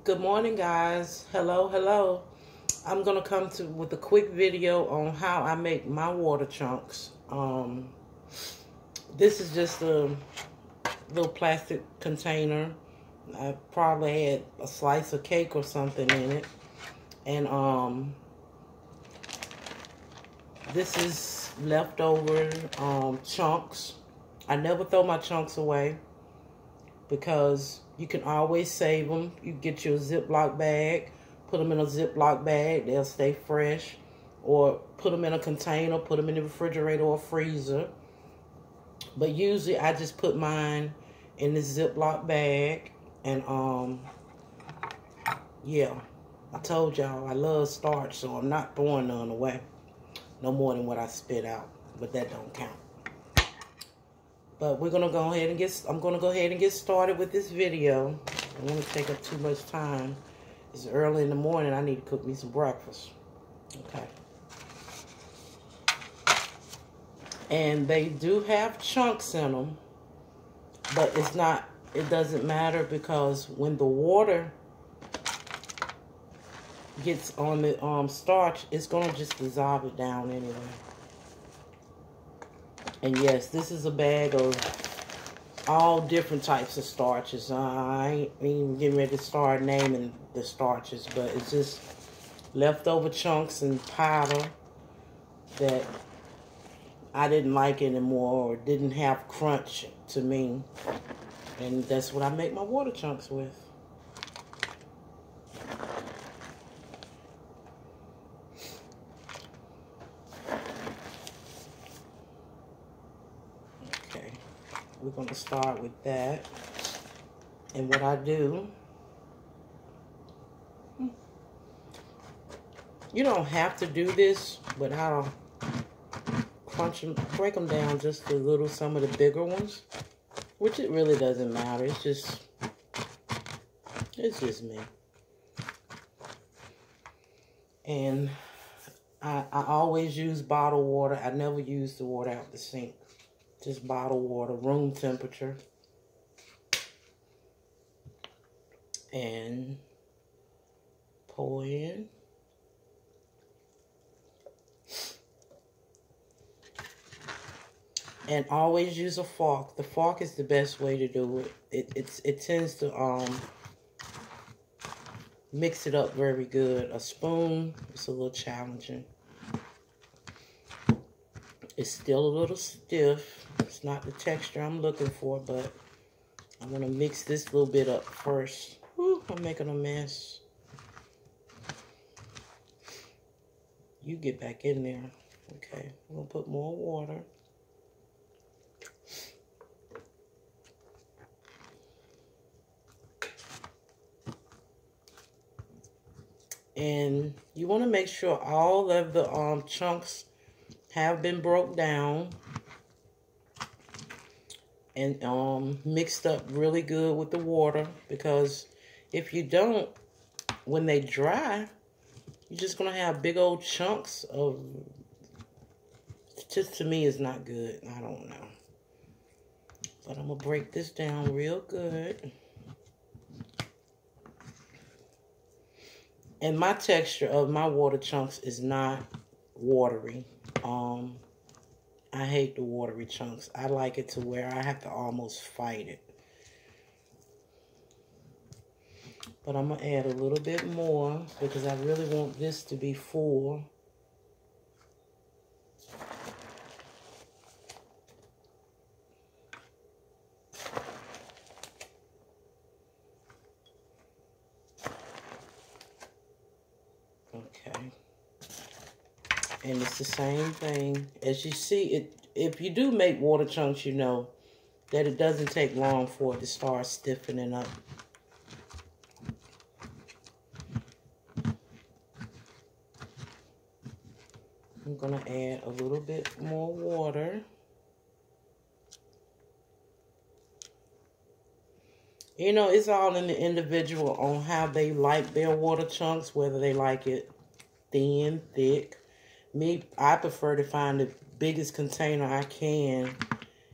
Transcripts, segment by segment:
Good morning, guys. Hello. I'm gonna come to with a quick video on how I make my water chunks. This is just a little plastic container. I probably had a slice of cake or something in it, and this is leftover chunks. I never throw my chunks away, because you can always save them. You get your Ziploc bag, put them in a Ziploc bag, they'll stay fresh. Or put them in a container, put them in the refrigerator or freezer. But usually I just put mine in the Ziploc bag. And yeah, I told y'all I love starch, so I'm not throwing none away. No more than what I spit out, but that don't count. But we're gonna go ahead and I'm gonna go ahead and get started with this video. I don't want to take up too much time. It's early in the morning. I need to cook me some breakfast. Okay. And they do have chunks in them, but it doesn't matter, because when the water gets on the starch, it's gonna just dissolve it down anyway. And yes, this is a bag of all different types of starches. I ain't even getting ready to start naming the starches, but it's just leftover chunks and powder that I didn't like anymore, or didn't have crunch to me. And that's what I make my water chunks with. We're going to start with that. And what I do, you don't have to do this, but I'll break them down just a little, some of the bigger ones, which it really doesn't matter. It's just me. And I always use bottled water. I never use the water out the sink. Just bottled water, room temperature. And pour in. And always use a fork. The fork is the best way to do it. It tends to mix it up very good. A spoon is a little challenging. It's still a little stiff. It's not the texture I'm looking for, but I'm going to mix this little bit up first. Whew, I'm making a mess. You get back in there. Okay, I'm going to put more water. And you want to make sure all of the chunks have been broke down and mixed up really good with the water, because if you don't, when they dry, you're just gonna have big old chunks of, just to me is not good. I don't know, but I'm gonna break this down real good. And my texture of my water chunks is not watery. I hate the watery chunks. I like it to where I have to almost fight it. But I'm going to add a little bit more, because I really want this to be full. Okay. And it's the same thing. As you see, if you do make water chunks, you know that it doesn't take long for it to start stiffening up. I'm going to add a little bit more water. You know, it's all in the individual on how they like their water chunks, whether they like it thin, thick. Me, I prefer to find the biggest container I can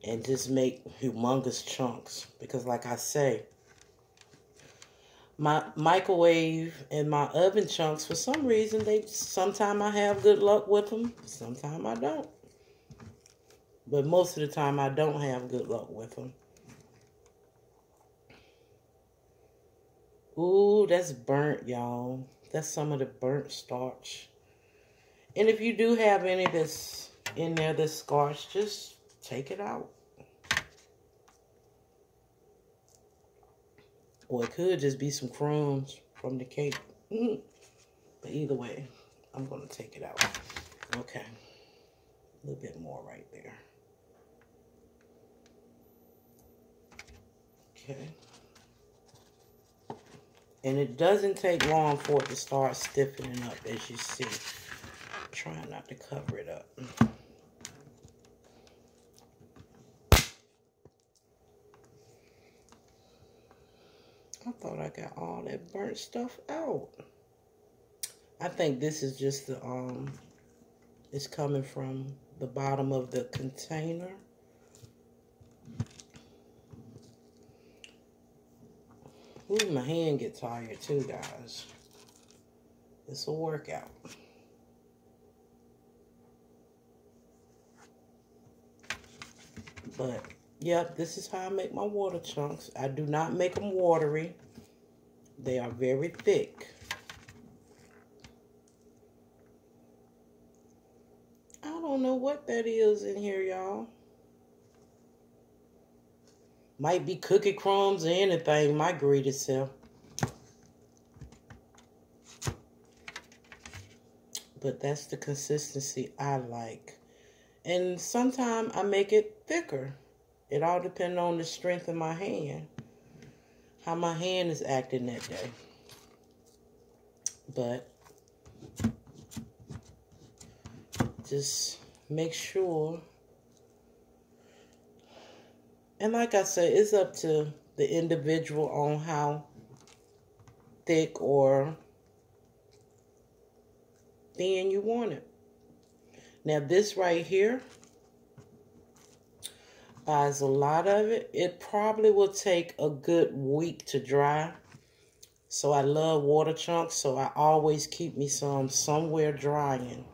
and just make humongous chunks, because like I say, My microwave and my oven chunks, for some reason, sometimes I have good luck with them, sometimes I don't. But most of the time, I don't have good luck with them. Ooh, that's burnt, y'all. That's some of the burnt starch. And if you do have any that's in there that's scorched, just take it out. Or it could just be some crumbs from the cake. But either way, I'm going to take it out. Okay. A little bit more right there. Okay. And it doesn't take long for it to start stiffening up, as you see. I'm trying not to cover it up. I thought I got all that burnt stuff out. I think this is just the, it's coming from the bottom of the container. Ooh, my hand gets tired too, guys. It's a workout. But, yep, this is how I make my water chunks. I do not make them watery. They are very thick. I don't know what that is in here, y'all. Might be cookie crumbs or anything, my greedy self. But that's the consistency I like. And sometimes I make it thicker. It all depends on the strength of my hand. How my hand is acting that day. But just make sure. And like I said, it's up to the individual on how thick or thin you want it. Now this right here, buys a lot of it. It probably will take a good week to dry. So I love water chunks, so I always keep me some somewhere drying.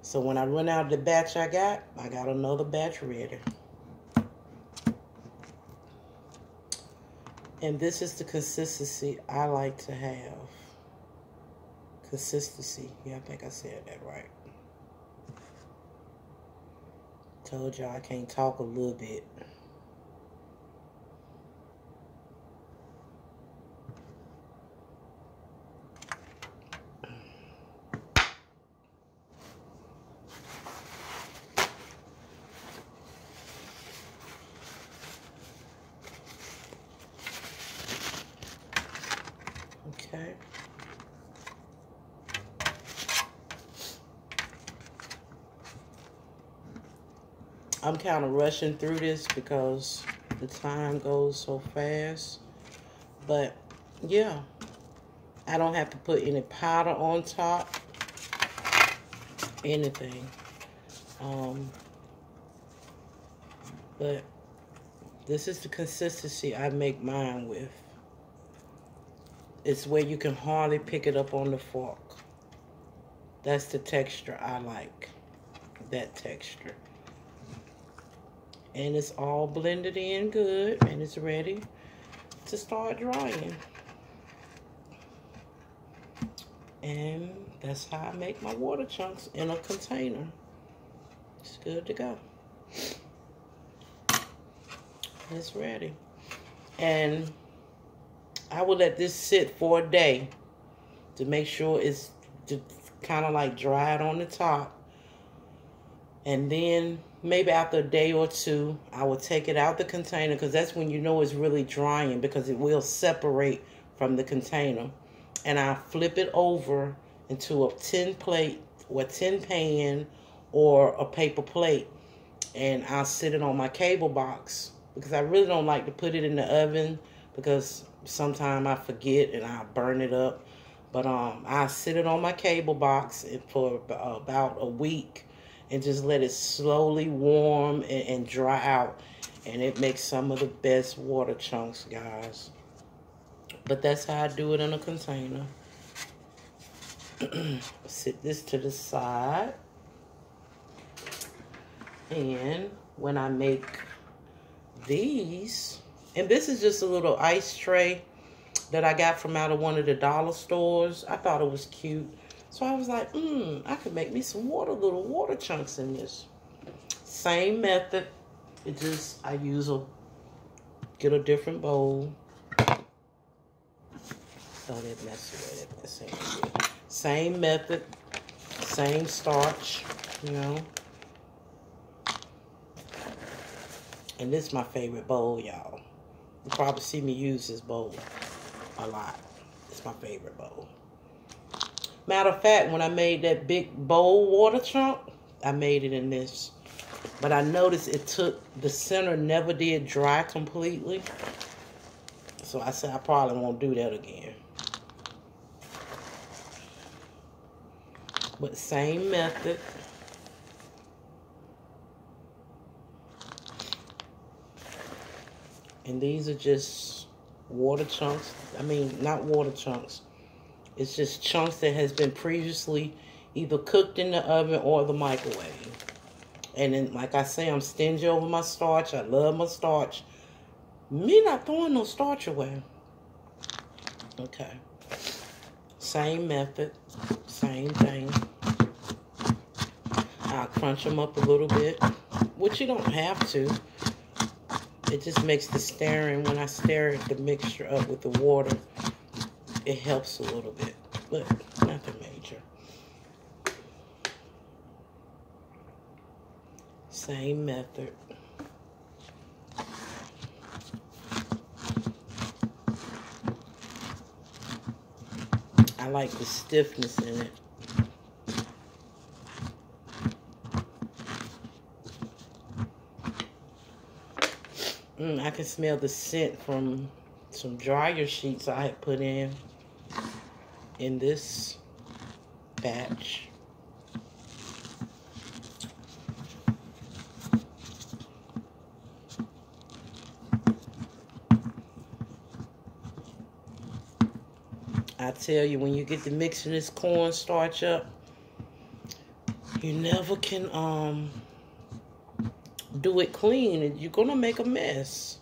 So when I run out of the batch I got another batch ready. And this is the consistency I like to have. Consistency. Yeah, I think I said that right. Told y'all I can't talk a little bit. Okay. I'm kind of rushing through this because the time goes so fast. But yeah, I don't have to put any powder on top, anything. But this is the consistency I make mine with. It's where you can hardly pick it up on the fork. That's the texture I like, that texture. And it's all blended in good, and it's ready to start drying. And that's how I make my water chunks in a container. It's good to go. It's ready. And I will let this sit for a day to make sure it's kind of like dried on the top. And then maybe after a day or two, I will take it out the container, because that's when you know it's really drying, because it will separate from the container. And I flip it over into a tin plate or tin pan or a paper plate, and I'll sit it on my cable box, because I really don't like to put it in the oven, because sometimes I forget and I'll burn it up. But I sit it on my cable box for about a week and just let it slowly warm and dry out. And it makes some of the best water chunks, guys. But that's how I do it in a container. Sit this to the side. And when I make these, and this is just a little ice tray that I got from out of one of the dollar stores. I thought it was cute. So I was like, I could make me some little water chunks in this. Same method. It just, I get a different bowl. Don't it mess with it. Same method. Same starch, you know. And this is my favorite bowl, y'all. You probably see me use this bowl a lot. It's my favorite bowl. Matter of fact, when I made that big bowl water chunk, I made it in this. But I noticed the center never did dry completely. So I said I probably won't do that again. But same method. And these are just water chunks. I mean, not water chunks. It's just chunks that has been previously either cooked in the oven or the microwave. And then, like I say, I'm stingy over my starch. I love my starch. Me not throwing no starch away. Okay. Same method. Same thing. I'll crunch them up a little bit. Which you don't have to. It just makes the stirring, when I stir the mixture up with the water, it helps a little bit, but nothing major. Same method. I like the stiffness in it. I can smell the scent from some dryer sheets I had put in this batch. I tell you, when you get to mixing this cornstarch up, you never can do it clean. You're gonna make a mess.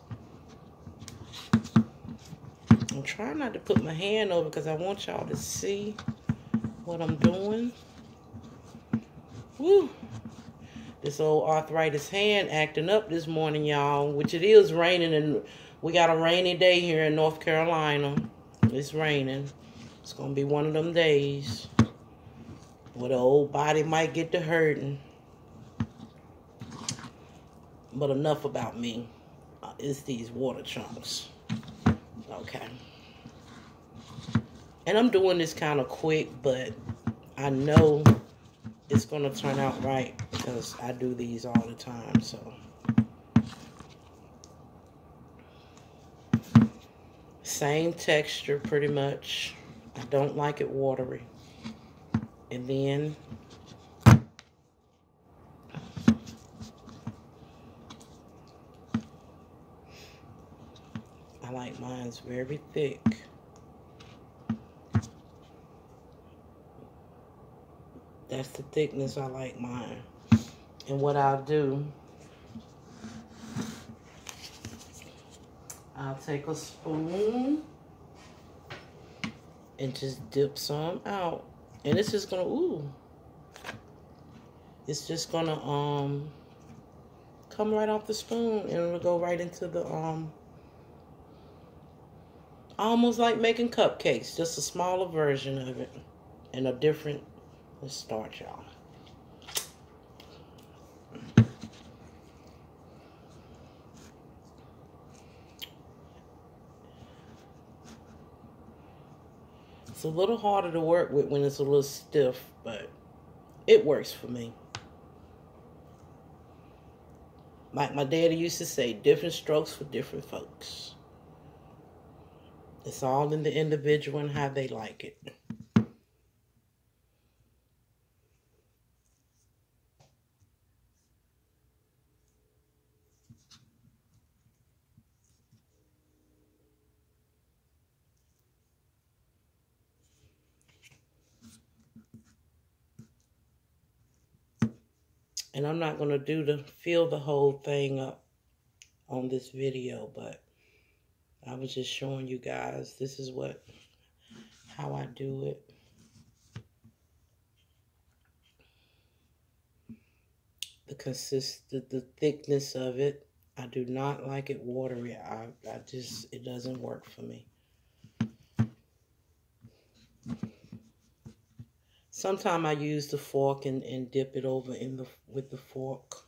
I'm trying not to put my hand over because I want y'all to see what I'm doing. Woo! This old arthritis hand acting up this morning, y'all, which it is raining, and we got a rainy day here in North Carolina. It's raining. It's gonna be one of them days where the old body might get to hurting. But enough about me. It's these water chunks. Okay. And I'm doing this kind of quick, but I know it's going to turn out right because I do these all the time, so. Same texture, pretty much. I don't like it watery. And then I like mine's very thick. That's the thickness I like mine. And what I'll do, I'll take a spoon and just dip some out. And it's just gonna, it's just gonna come right off the spoon, and it'll go right into the almost like making cupcakes, just a smaller version of it and a different. Let's start, y'all. It's a little harder to work with when it's a little stiff, but it works for me. Like my daddy used to say, different strokes for different folks. It's all in the individual and how they like it. And I'm not going to fill the whole thing up on this video, but I was just showing you guys this is how I do it. The thickness of it. I do not like it watery. It doesn't work for me. Sometimes I use the fork and dip it over with the fork.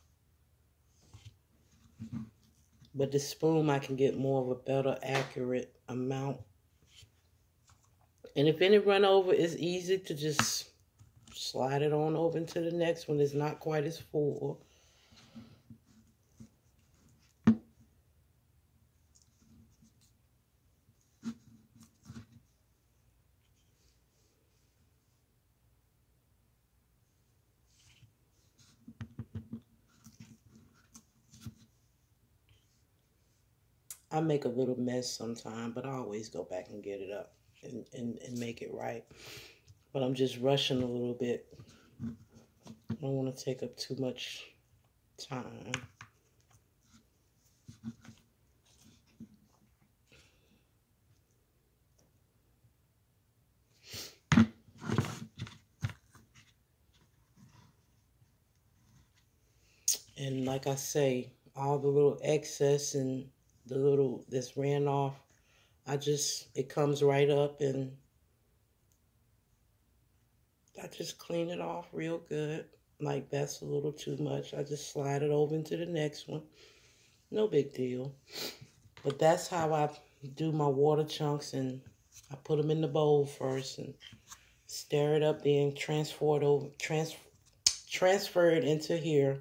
But the spoon, I can get more of a better, accurate amount. And if any run over, it's easy to just slide it on over into the next one. It's not quite as full. I make a little mess sometimes, but I always go back and get it up and make it right. But I'm just rushing a little bit. I don't want to take up too much time. And like I say, all the little excess and the little that's ran off, it comes right up and I just clean it off real good. Like that's a little too much. I just slide it over into the next one. No big deal. But that's how I do my water chunks, and I put them in the bowl first and stir it up, then transfer it into here.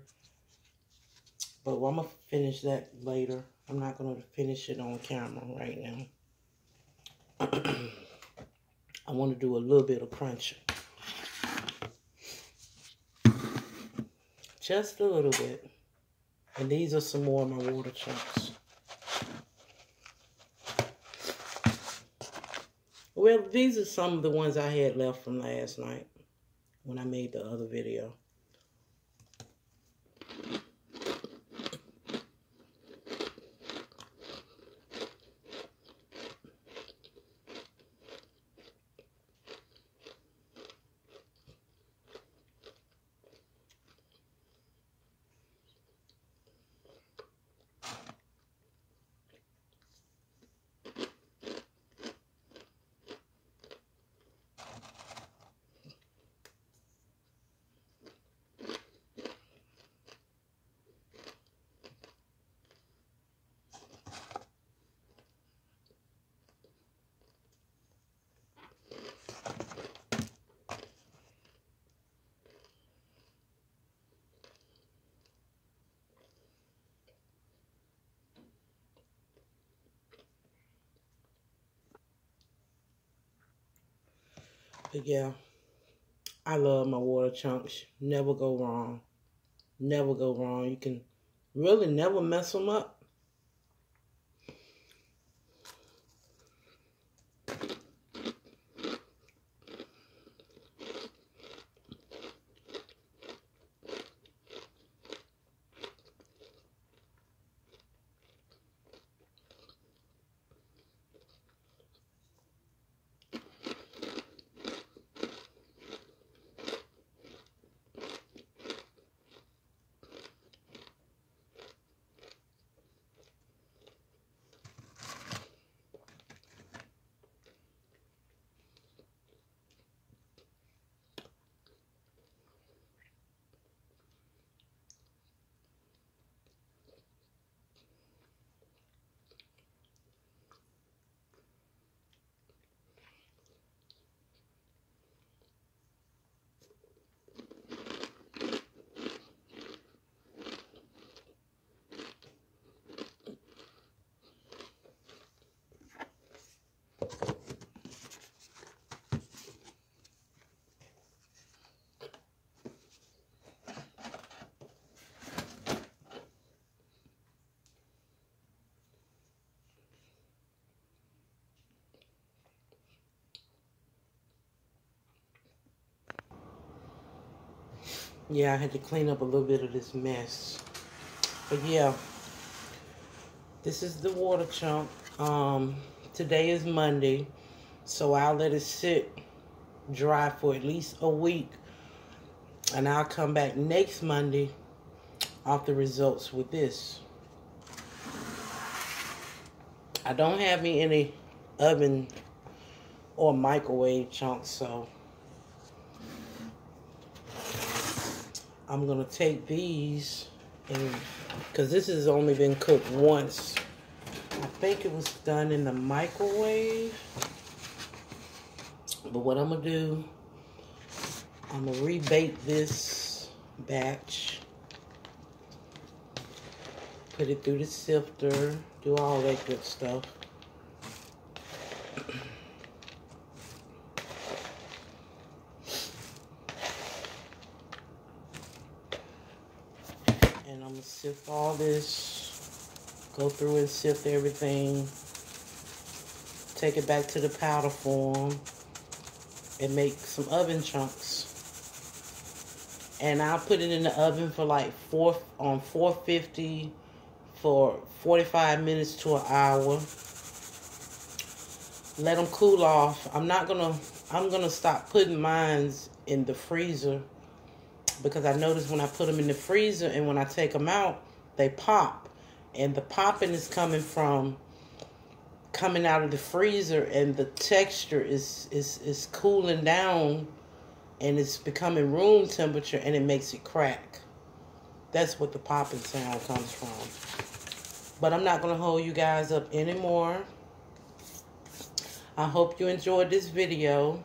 But I'm going to finish that later. I'm not going to finish it on camera right now. I want to do a little bit of crunching. Just a little bit. And these are some more of my water chunks. Well, these are some of the ones I had left from last night when I made the other video. But yeah, I love my water chunks. Never go wrong. Never go wrong. You can really never mess them up. Yeah, I had to clean up a little bit of this mess. But yeah, this is the water chunk. Today is Monday, so I'll let it sit dry for at least a week, and I'll come back next Monday off the results with this. I don't have me any oven or microwave chunks, so I'm gonna take these, and because this has only been cooked once, I think it was done in the microwave. But what I'm gonna do, I'm gonna rebake this batch, put it through the sifter, do all that good stuff. And I'm gonna sift all this, go through and sift everything, take it back to the powder form, and make some oven chunks. And I'll put it in the oven for like 450 for 45 minutes to an hour. Let them cool off. I'm gonna stop putting mines in the freezer, because I notice when I put them in the freezer and when I take them out, they pop. And the popping is coming out of the freezer, and the texture is cooling down, and it's becoming room temperature, and it makes it crack. That's what the popping sound comes from. But I'm not going to hold you guys up anymore. I hope you enjoyed this video.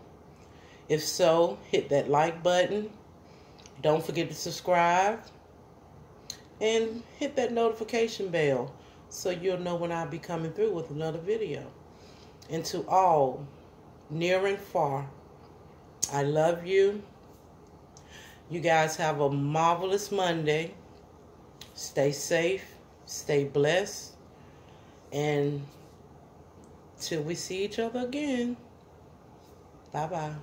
If so, hit that like button. Don't forget to subscribe. And hit that notification bell so you'll know when I'll be coming through with another video. And to all, near and far, I love you. You guys have a marvelous Monday. Stay safe, stay blessed, and till we see each other again, bye-bye.